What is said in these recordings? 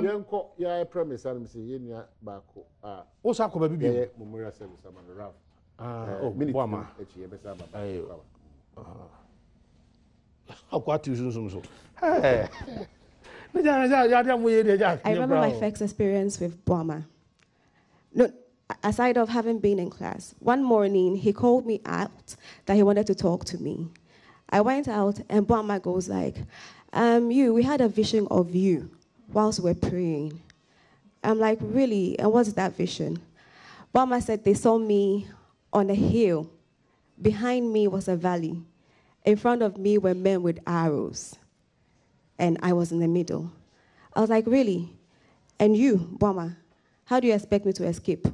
Yanko, ya promise I'm saying ya bako. Also, come baby. Yeah, memorial service I'm on the Ralph. Boamah. How quite you so? Hey. I remember my first experience with Boamah. No, aside of having been in class, one morning he called me out that he wanted to talk to me. I went out and Boamah goes like, we had a vision of you whilst we're praying. I'm like, really? And what's that vision? Boamah said they saw me on a hill. Behind me was a valley. In front of me were men with arrows. And I was in the middle. I was like, really? And you, Boamah, how do you expect me to escape?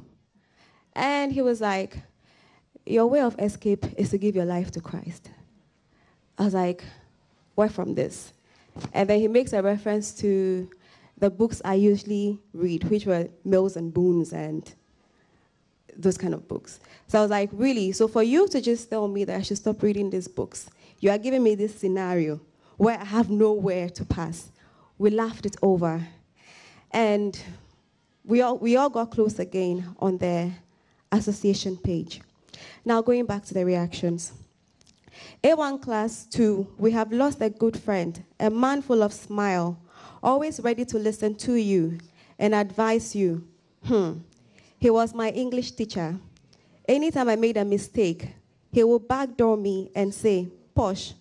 And he was like, your way of escape is to give your life to Christ. I was like, where from this? And then he makes a reference to the books I usually read, which were Mills and Boons and those kind of books. So I was like, really? So for you to just tell me that I should stop reading these books, you are giving me this scenario where I have nowhere to pass. We laughed it over. And we all got close again on the association page. Now going back to the reactions. A1 Class 2, we have lost a good friend, a man full of smile, always ready to listen to you and advise you. He was my English teacher. Anytime I made a mistake, he would backdoor me and say, Posh,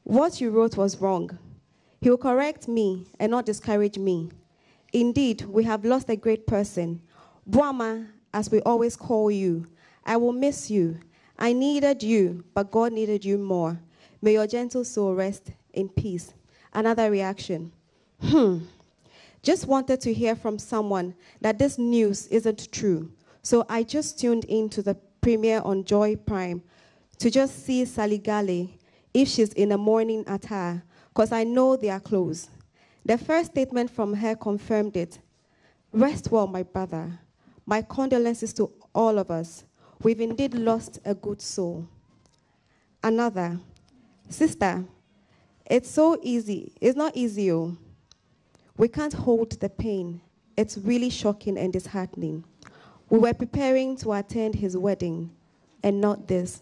what you wrote was wrong. He will correct me and not discourage me. Indeed, we have lost a great person. Boamah, as we always call you, I will miss you. I needed you, but God needed you more. May your gentle soul rest in peace. Another reaction. Just wanted to hear from someone that this news isn't true. So I just tuned into the premiere on Joy Prime to just see Sally Gale if she's in a morning attire, because I know they are close. The first statement from her confirmed it. Rest well, my brother. My condolences to all of us. We've indeed lost a good soul. Another. Sister, it's so easy. It's not easy. We can't hold the pain. It's really shocking and disheartening. We were preparing to attend his wedding, and not this.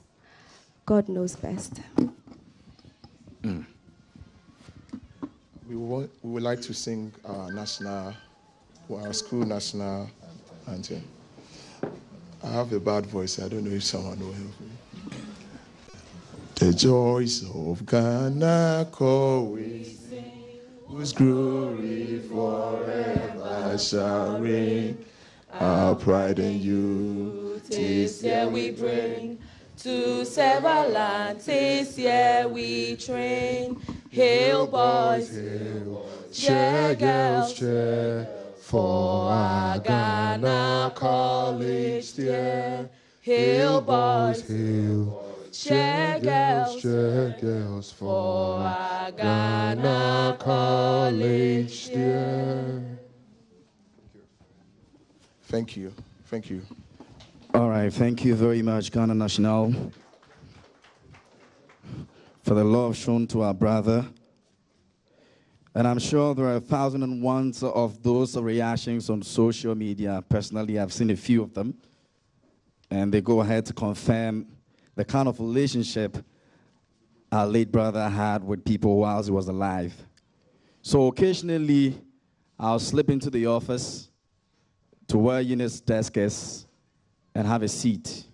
God knows best. We would like to sing our school national anthem. I have a bad voice. I don't know if someone will help me. The joys of Ghana call we sing, whose glory forever shall reign. Our pride and youth, this year we bring. To several lands, this year we train. Hail boys, hail, cheer girls, cheer, for our Ghana college dear. Hail boys, hail, cheer girls, for our Ghana college dear. Thank you. Thank you. All right, thank you very much, Ghana National, for the love shown to our brother. And I'm sure there are 1,001 of those reactions on social media. Personally, I've seen a few of them. And they go ahead to confirm the kind of relationship our late brother had with people whilst he was alive. So occasionally, I'll slip into the office to where Eunice's desk is and have a seat.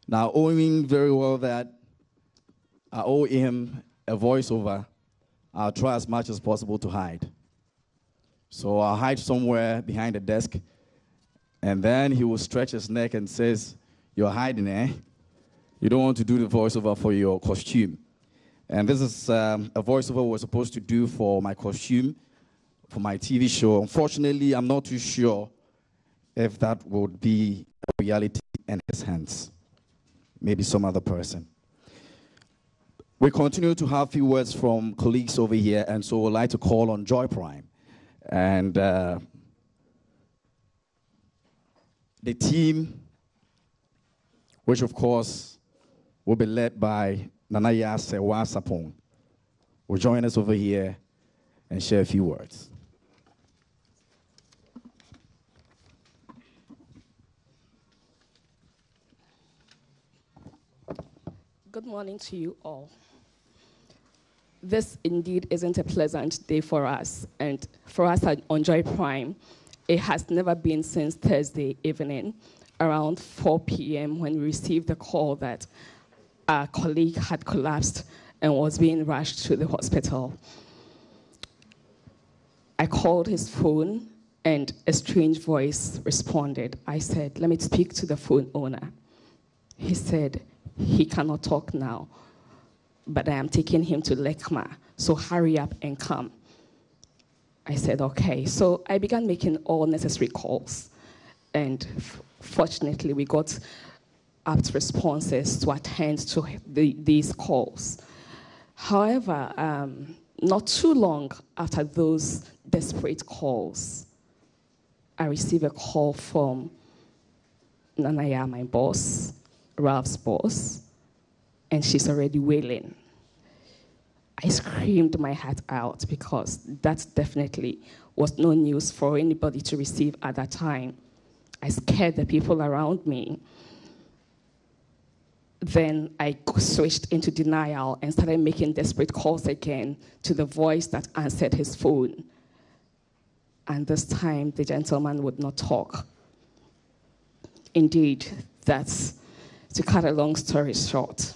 Now, owing very well that I owe him a voiceover, I'll try as much as possible to hide. So I'll hide somewhere behind the desk, and then he will stretch his neck and says, "You're hiding, eh? You don't want to do the voiceover for your costume." And this is a voiceover we're supposed to do for my costume, for my TV show. Unfortunately, I'm not too sure if that would be a reality in his hands. Maybe some other person. We continue to have few words from colleagues over here, and so we'd like to call on Joy Prime. And the team, which of course will be led by Nanaya Sewa Sapong, will join us over here and share a few words. Good morning to you all. This indeed isn't a pleasant day for us, and for us on Joy Prime, it has never been since Thursday evening, around 4 p.m. when we received the call that our colleague had collapsed and was being rushed to the hospital. I called his phone, and a strange voice responded. I said, "Let me speak to the phone owner." He said, "He cannot talk now, but I am taking him to Lekma, so hurry up and come." I said, "Okay." So I began making all necessary calls, and fortunately, we got apt responses to attend to these calls. However, not too long after those desperate calls, I received a call from Nanaya, my boss, Ralph's boss, and she's already wailing. I screamed my heart out because that definitely was no news for anybody to receive at that time. I scared the people around me. Then I switched into denial and started making desperate calls again to the voice that answered his phone. And this time, the gentleman would not talk. Indeed, that's, to cut a long story short,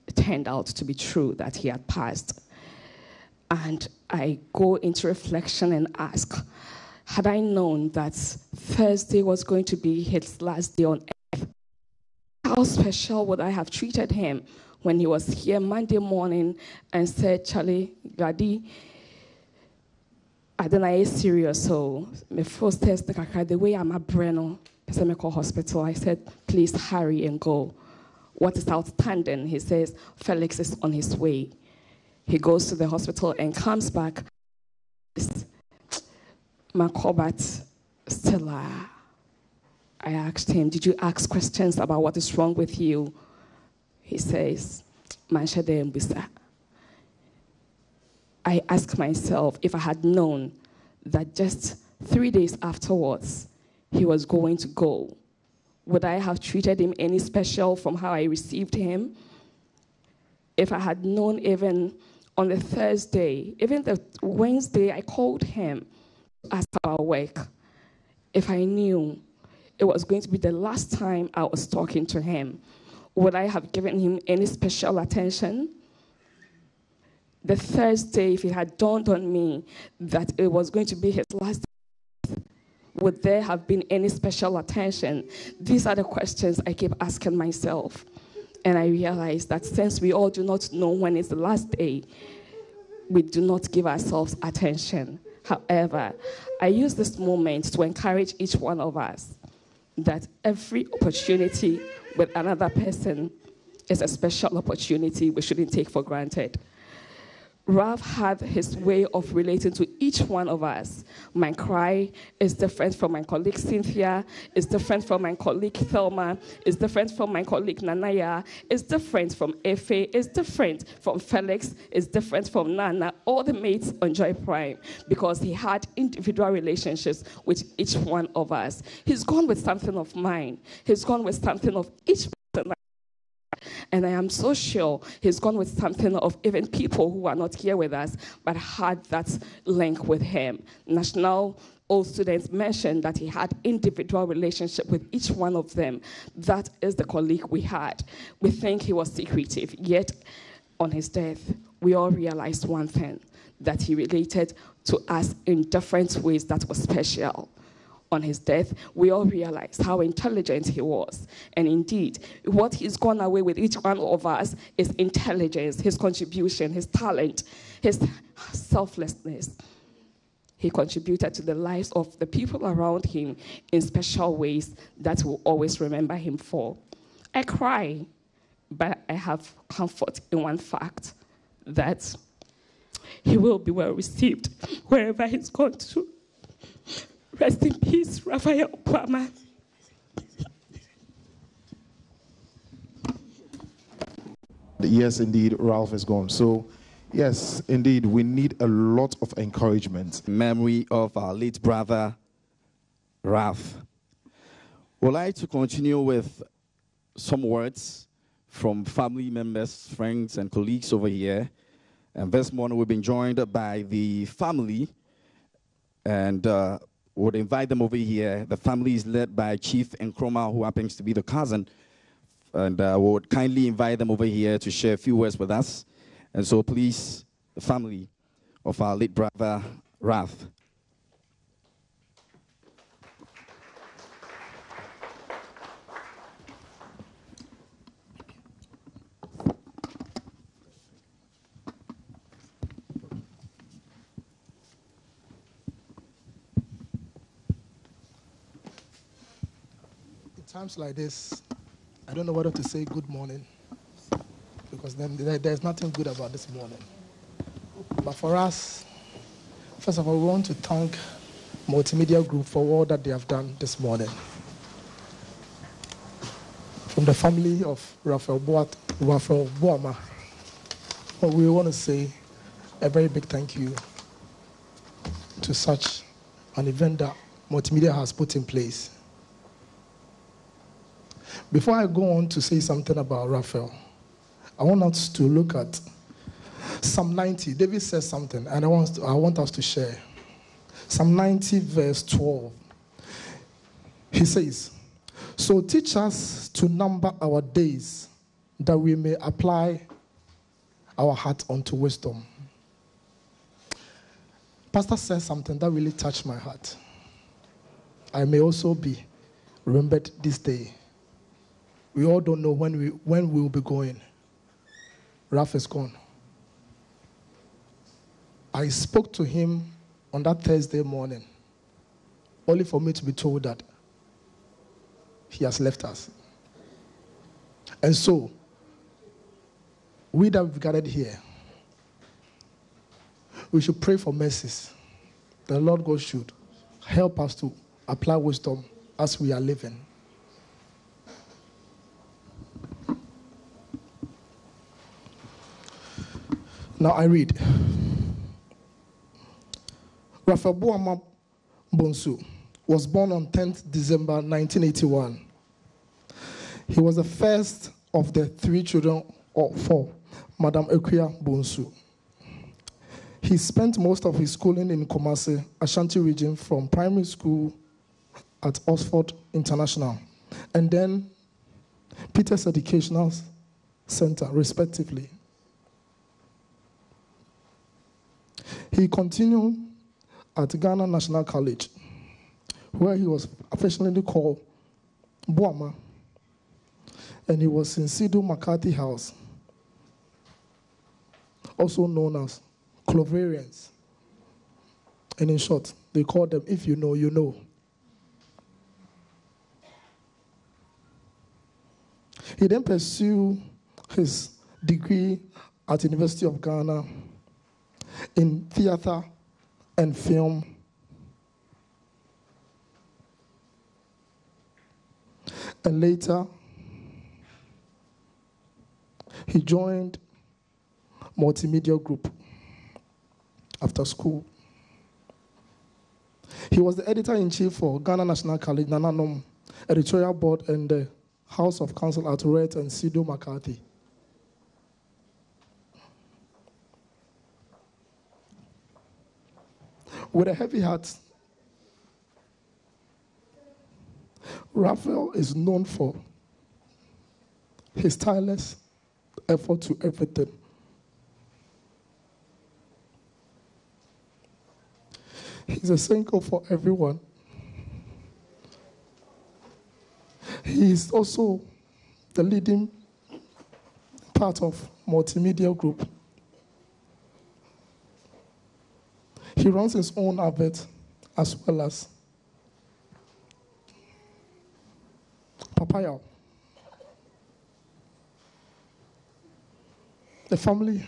it turned out to be true that he had passed. And I go into reflection and ask, had I known that Thursday was going to be his last day on earth, how special would I have treated him when he was here Monday morning and said, "Charlie, Gadi, I don't know, serious, so my first test, the way I'm a Breno, hospital." I said, "Please hurry and go. What is outstanding?" He says, "Felix is on his way." He goes to the hospital and comes back. Makobat Stella. I asked him, "Did you ask questions about what is wrong with you?" He says, "Manshade Mbisa." I asked myself if I had known that just 3 days afterwards he was going to go, would I have treated him any special from how I received him? If I had known even on the Thursday, even the Wednesday, I called him to ask about work. If I knew it was going to be the last time I was talking to him, would I have given him any special attention? The Thursday, if it had dawned on me that it was going to be his last day, would there have been any special attention? These are the questions I keep asking myself. And I realized that since we all do not know when is the last day, we do not give ourselves attention. However, I use this moment to encourage each one of us that every opportunity with another person is a special opportunity we shouldn't take for granted. Ralph had his way of relating to each one of us. My cry is different from my colleague Cynthia, is different from my colleague Thelma, is different from my colleague Nanaya, is different from Efe, is different from Felix, is different from Nana, all the mates on Joy Prime, because he had individual relationships with each one of us. He's gone with something of mine. He's gone with something of each person. And I am so sure he's gone with something of even people who are not here with us, but had that link with him. National Old students mentioned that he had individual relationship with each one of them. That is the colleague we had. We think he was secretive, yet on his death, we all realized one thing, that he related to us in different ways that was special. On his death, we all realized how intelligent he was. And indeed, what he's gone away with each one of us is intelligence, his contribution, his talent, his selflessness. He contributed to the lives of the people around him in special ways that we'll always remember him for. I cry, but I have comfort in one fact, that he will be well received wherever he's gone to. Rest in peace, Raphael Boamah. Yes, indeed, Ralph is gone. So, yes, indeed, we need a lot of encouragement. Memory of our late brother, Ralph. Would like to continue with some words from family members, friends, and colleagues over here. And this morning we've been joined by the family, and would invite them over here. The family is led by Chief Nkrumah, who happens to be the cousin, and would kindly invite them over here to share a few words with us. And so please, the family of our late brother, Raph. In times like this, I don't know whether to say good morning, because then there's nothing good about this morning. But for us, first of all, we want to thank Multimedia Group for all that they have done this morning. From the family of Raphael Boamah, we want to say a very big thank you to such an event that Multimedia has put in place. Before I go on to say something about Raphael, I want us to look at Psalm 90. David says something, and I want us to share. Psalm 90, verse 12. He says, "So teach us to number our days, that we may apply our heart unto wisdom." Pastor says something that really touched my heart. I may also be remembered this day. We all don't know when we will be going. Raph is gone. I spoke to him on that Thursday morning, only for me to be told that he has left us. And so, we that we've gathered here, we should pray for mercies. The Lord God should help us to apply wisdom as we are living. Now I read. Raphael Boamah Bonsu was born on 10th December 1981. He was the first of the 3 children for Madam Ekuya Bonsu. He spent most of his schooling in Kumasi, Ashanti region, from primary school at Oxford International, and then Peters Educational Center, respectively. He continued at Ghana National College, where he was affectionately called Boamah, and he was in Sidhu McCarthy House, also known as Clovarians. And in short, they call them, if you know, you know. He then pursued his degree at the University of Ghana in theater and film. And later, he joined Multimedia Group after school. He was the editor-in-chief for Ghana National College, Nananom, editorial board, and the House of Counsel at Red and Sidhu McCarthy. With a heavy heart, Raphael is known for his tireless effort to everything. He's a single for everyone. He is also the leading part of Multimedia Group. He runs his own advert as well as Papaya. The family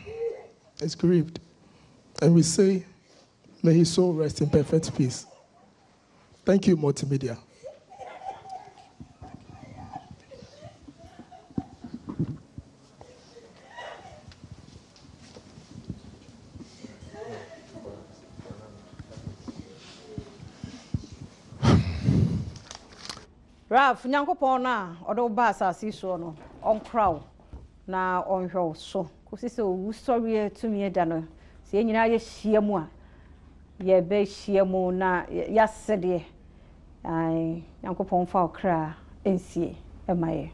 is grieved, and we say, may his soul rest in perfect peace. Thank you, Multimedia. Raph, nyankopon na odo ba asase so no onkra wo na ɔnhwɛ wo so kosi sɛ owu sɔre tumi da no sɛ nyina yɛ hyia mu a yɛ bɛ hyia mu na yɛasɛdeɛ ai Nyankopɔn fa okra ensie emaye